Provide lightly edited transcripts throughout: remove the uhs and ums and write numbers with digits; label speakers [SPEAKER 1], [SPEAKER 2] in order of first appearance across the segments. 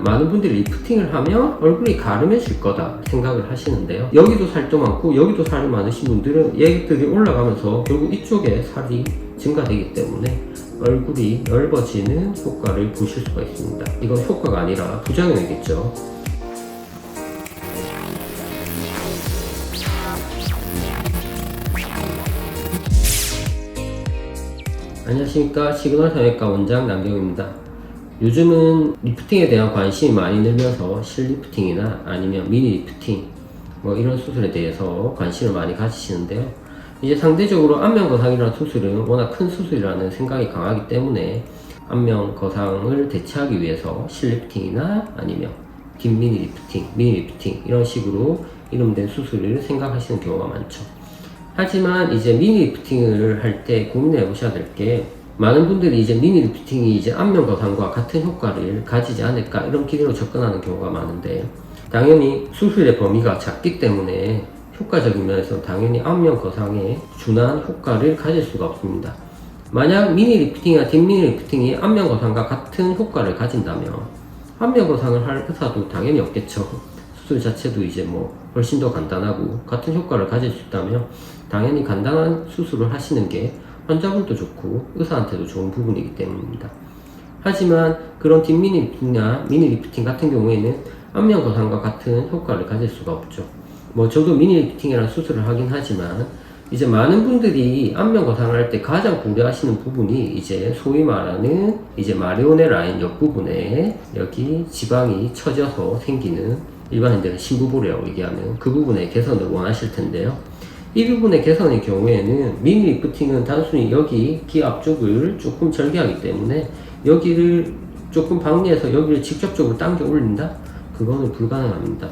[SPEAKER 1] 많은 분들이 리프팅을 하면 얼굴이 가름해질 거다 생각을 하시는데요. 여기도 살도 많고 여기도 살이 많으신 분들은 얘들이 올라가면서 결국 이쪽에 살이 증가되기 때문에 얼굴이 넓어지는 효과를 보실 수가 있습니다. 이건 효과가 아니라 부작용이겠죠. 안녕하십니까, 시그널 성형외과 원장 남경입니다. 요즘은 리프팅에 대한 관심이 많이 늘면서 실리프팅이나 아니면 미니 리프팅 이런 수술에 대해서 관심을 많이 가지시는데요. 이제 상대적으로 안면 거상이라는 수술은 워낙 큰 수술이라는 생각이 강하기 때문에 안면 거상을 대체하기 위해서 실리프팅이나 아니면 뒷미니 리프팅, 미니 리프팅 이런 식으로 이름된 수술을 생각하시는 경우가 많죠. 하지만 이제 미니 리프팅을 할 때 고민해 보셔야 될 게, 많은 분들이 이제 미니 리프팅이 이제 안면 거상과 같은 효과를 가지지 않을까 이런 기대로 접근하는 경우가 많은데, 당연히 수술의 범위가 작기 때문에 효과적인 면에서 당연히 안면 거상에 준한 효과를 가질 수가 없습니다. 만약 미니 리프팅이나 뒷미니 리프팅이 안면 거상과 같은 효과를 가진다면 안면 거상을 할 의사도 당연히 없겠죠. 수술 자체도 이제 훨씬 더 간단하고 같은 효과를 가질 수 있다면 당연히 간단한 수술을 하시는 게 환자분도 좋고 의사한테도 좋은 부분이기 때문입니다. 하지만 그런 뒷미니 리프팅이나 미니 리프팅 같은 경우에는 안면 거상과 같은 효과를 가질 수가 없죠. 저도 미니 리프팅이라는 수술을 하긴 하지만 이제 많은 분들이 안면 거상을 할 때 가장 고려하시는 부분이 이제 소위 말하는 이제 마리오네 라인 옆부분에 여기 지방이 처져서 생기는, 일반인들은 신부볼이라고 얘기하는 그 부분의 개선을 원하실 텐데요. 이 부분의 개선의 경우에는 미니 리프팅은 단순히 여기 귀 앞쪽을 조금 절개하기 때문에 여기를 조금 박리해서 여기를 직접적으로 당겨 올린다? 그거는 불가능합니다.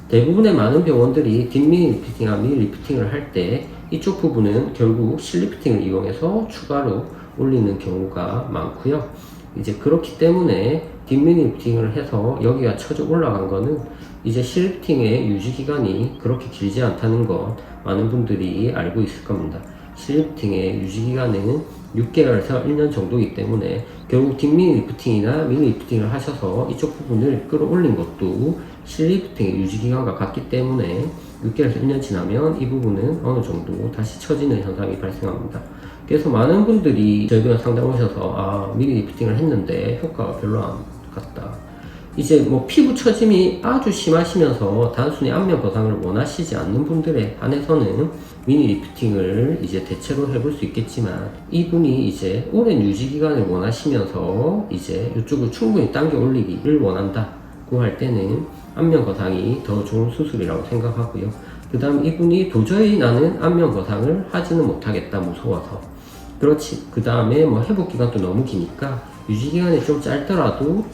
[SPEAKER 1] 대부분의 많은 병원들이 뒷미니 리프팅이나 미니 리프팅을 할 때 이쪽 부분은 결국 실리프팅을 이용해서 추가로 올리는 경우가 많고요. 이제 그렇기 때문에 뒷미니 리프팅을 해서 여기가 처져 올라간 거는 이제 실리프팅의 유지 기간이 그렇게 길지 않다는 것 많은 분들이 알고 있을 겁니다. 실리프팅의 유지 기간은 6개월에서 1년 정도이기 때문에 결국 뒷미니 리프팅이나 미니 리프팅을 하셔서 이쪽 부분을 끌어올린 것도 실리프팅의 유지 기간과 같기 때문에 6개월에서 1년 지나면 이 부분은 어느 정도 다시 처지는 현상이 발생합니다. 그래서 많은 분들이 저희가 상담 오셔서 미니 리프팅을 했는데 효과가 별로 안 같다. 이제 피부 처짐이 아주 심하시면서 단순히 안면 거상을 원하시지 않는 분들에 한해서는 미니 리프팅을 이제 대체로 해볼 수 있겠지만, 이분이 이제 오랜 유지 기간을 원하시면서 이제 이쪽을 충분히 당겨 올리기를 원한다고 할 때는 안면 거상이 더 좋은 수술이라고 생각하고요. 그 다음 이분이 도저히 나는 안면 거상을 하지는 못하겠다, 무서워서. 그렇지. 그 다음에 회복 기간도 너무 기니까 유지 기간이 좀 짧더라도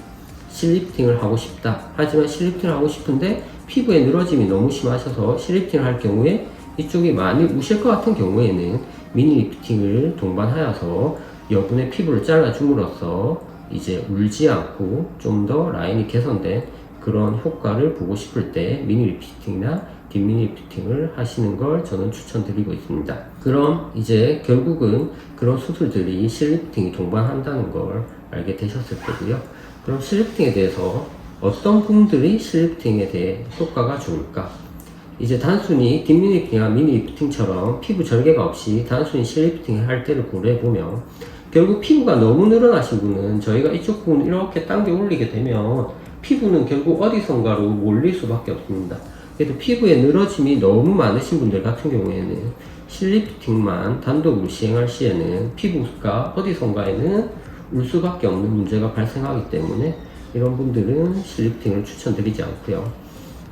[SPEAKER 1] 실리프팅을 하고 싶다. 하지만 실리프팅을 하고 싶은데 피부에 늘어짐이 너무 심하셔서 실리프팅을 할 경우에 이쪽이 많이 우실 것 같은 경우에는 미니 리프팅을 동반하여서 여분의 피부를 잘라줌으로써 이제 울지 않고 좀 더 라인이 개선된 그런 효과를 보고 싶을 때 미니 리프팅이나 뒷미니 리프팅을 하시는 걸 저는 추천드리고 있습니다. 그럼 이제 결국은 그런 수술들이 실리프팅이 동반한다는 걸 알게 되셨을 거고요. 그럼 실리프팅에 대해서 어떤 분들이 실리프팅에 대해 효과가 좋을까? 이제 단순히 뒷미니 리프팅이나 미니 리프팅처럼 피부 절개가 없이 단순히 실리프팅을 할 때를 고려해보면 결국 피부가 너무 늘어나신 분은 저희가 이쪽 부분을 이렇게 당겨 올리게 되면 피부는 결국 어디선가로 몰릴 수밖에 없습니다. 그래서 피부에 늘어짐이 너무 많으신 분들 같은 경우에는 실리프팅만 단독으로 시행할 시에는 피부가 어디선가에는 울 수밖에 없는 문제가 발생하기 때문에 이런 분들은 실리프팅을 추천드리지 않고요.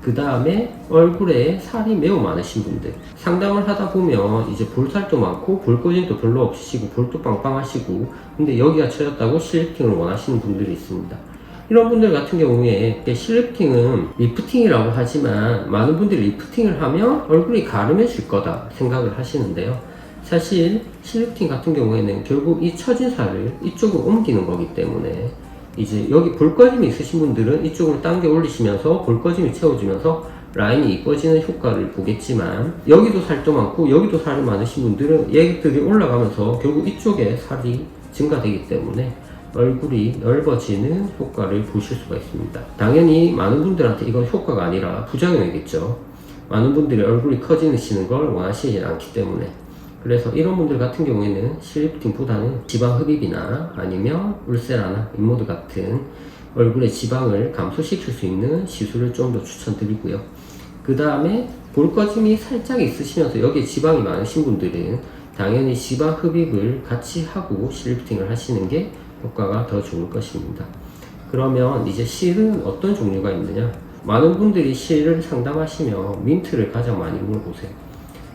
[SPEAKER 1] 그 다음에 얼굴에 살이 매우 많으신 분들, 상담을 하다 보면 이제 볼살도 많고 볼거짐도 별로 없으시고 볼도 빵빵하시고 근데 여기가 처졌다고 실리프팅을 원하시는 분들이 있습니다. 이런 분들 같은 경우에 실리프팅은 리프팅이라고 하지만 많은 분들이 리프팅을 하면 얼굴이 가름해질 거다 생각을 하시는데요. 사실 실리프팅 같은 경우에는 결국 이 처진 살을 이쪽으로 옮기는 거기 때문에 이제 여기 볼거짐이 있으신 분들은 이쪽으로 당겨 올리시면서 볼거짐이 채워지면서 라인이 이뻐지는 효과를 보겠지만, 여기도 살도 많고 여기도 살이 많으신 분들은 얘들이 올라가면서 결국 이쪽에 살이 증가되기 때문에 얼굴이 넓어지는 효과를 보실 수가 있습니다. 당연히 많은 분들한테 이건 효과가 아니라 부작용이겠죠. 많은 분들이 얼굴이 커지시는 걸 원하시지 않기 때문에. 그래서 이런 분들 같은 경우에는 실리프팅보다는 지방 흡입이나 아니면 울세라나 인모드 같은 얼굴의 지방을 감소시킬 수 있는 시술을 좀 더 추천드리고요. 그 다음에 볼 꺼짐이 살짝 있으시면서 여기에 지방이 많으신 분들은 당연히 지방 흡입을 같이 하고 실리프팅을 하시는 게 효과가 더 좋을 것입니다. 그러면 이제 실은 어떤 종류가 있느냐? 많은 분들이 실을 상담하시면 민트를 가장 많이 물어보세요.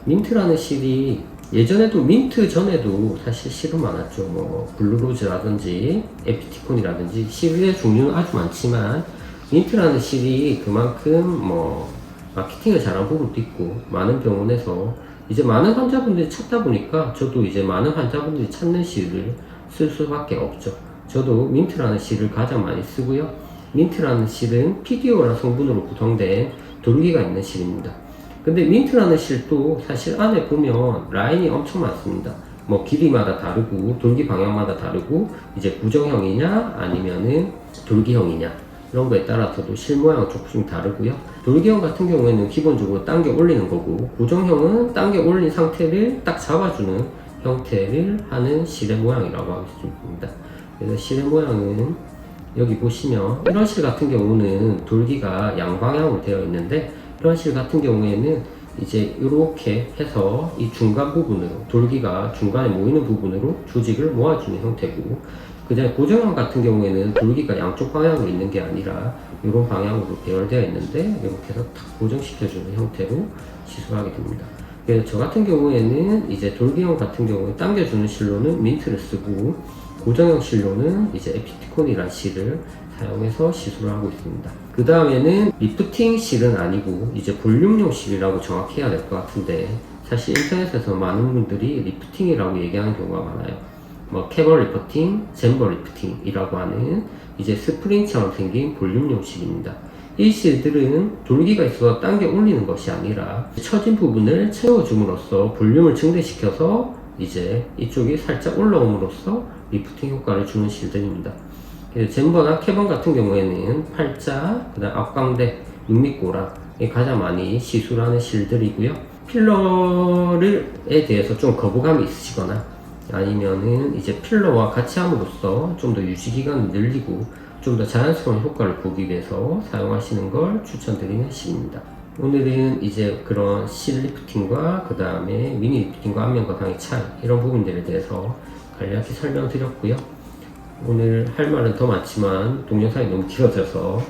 [SPEAKER 1] 민트라는 실이 예전에도 민트 전에도 사실 실은 많았죠. 뭐 블루로즈라든지 에피티콘이라든지 실의 종류는 아주 많지만 민트라는 실이 그만큼 뭐 마케팅을 잘한 부분도 있고 많은 병원에서 이제 많은 환자분들이 찾다 보니까 저도 이제 많은 환자분들이 찾는 실을 쓸 수밖에 없죠. 저도 민트라는 실을 가장 많이 쓰고요. 민트라는 실은 PDO라는 성분으로 구성된 돌기가 있는 실입니다. 근데 민트라는 실도 사실 안에 보면 라인이 엄청 많습니다. 뭐 길이마다 다르고 돌기 방향마다 다르고 이제 구정형이냐 아니면은 돌기형이냐 이런 거에 따라서도 실 모양은 조금씩 다르고요. 돌기형 같은 경우에는 기본적으로 당겨 올리는 거고 고정형은 당겨 올린 상태를 딱 잡아주는 형태를 하는 실의 모양이라고 할 수 있습니다. 그래서 실의 모양은 여기 보시면 이런 실 같은 경우는 돌기가 양방향으로 되어 있는데 이런 실 같은 경우에는 이제 이렇게 해서 이 중간 부분으로 돌기가 중간에 모이는 부분으로 조직을 모아주는 형태고 그다음에 고정형 같은 경우에는 돌기가 양쪽 방향으로 있는 게 아니라 이런 방향으로 배열되어 있는데 이렇게 해서 탁 고정시켜주는 형태로 시술하게 됩니다. 그래서 저 같은 경우에는 이제 돌기형 같은 경우에 당겨주는 실로는 민트를 쓰고 고정형 실로는 이제 에피티콘이라는 실을 사용해서 시술을 하고 있습니다. 그 다음에는 리프팅 실은 아니고 이제 볼륨용 실이라고 정확히 해야 될 것 같은데 사실 인터넷에서 많은 분들이 리프팅이라고 얘기하는 경우가 많아요. 뭐 캐버 리프팅, 젠버 리프팅이라고 하는 이제 스프링처럼 생긴 볼륨용 실입니다. 이 실들은 돌기가 있어서 당겨 올리는 것이 아니라 처진 부분을 채워줌으로써 볼륨을 증대시켜서 이제 이쪽이 살짝 올라옴으로써 리프팅 효과를 주는 실들입니다. 젠버나 캐번 같은 경우에는 팔자, 그다음 앞광대, 눈밑고랑이 가장 많이 시술하는 실들이고요. 필러에 대해서 좀 거부감이 있으시거나 아니면은 이제 필러와 같이 함으로써 좀 더 유지 기간을 늘리고 좀 더 자연스러운 효과를 보기 위해서 사용하시는 걸 추천드리는 실입니다. 오늘은 이제 그런 실 리프팅과 그 다음에 미니 리프팅과 안면 거상의 차이 이런 부분들에 대해서 간략히 설명드렸고요. 오늘 할 말은 더 많지만 동영상이 너무 길어져서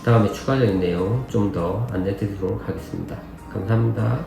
[SPEAKER 1] 다음에 추가적인 내용 좀 더 안내 드리도록 하겠습니다. 감사합니다.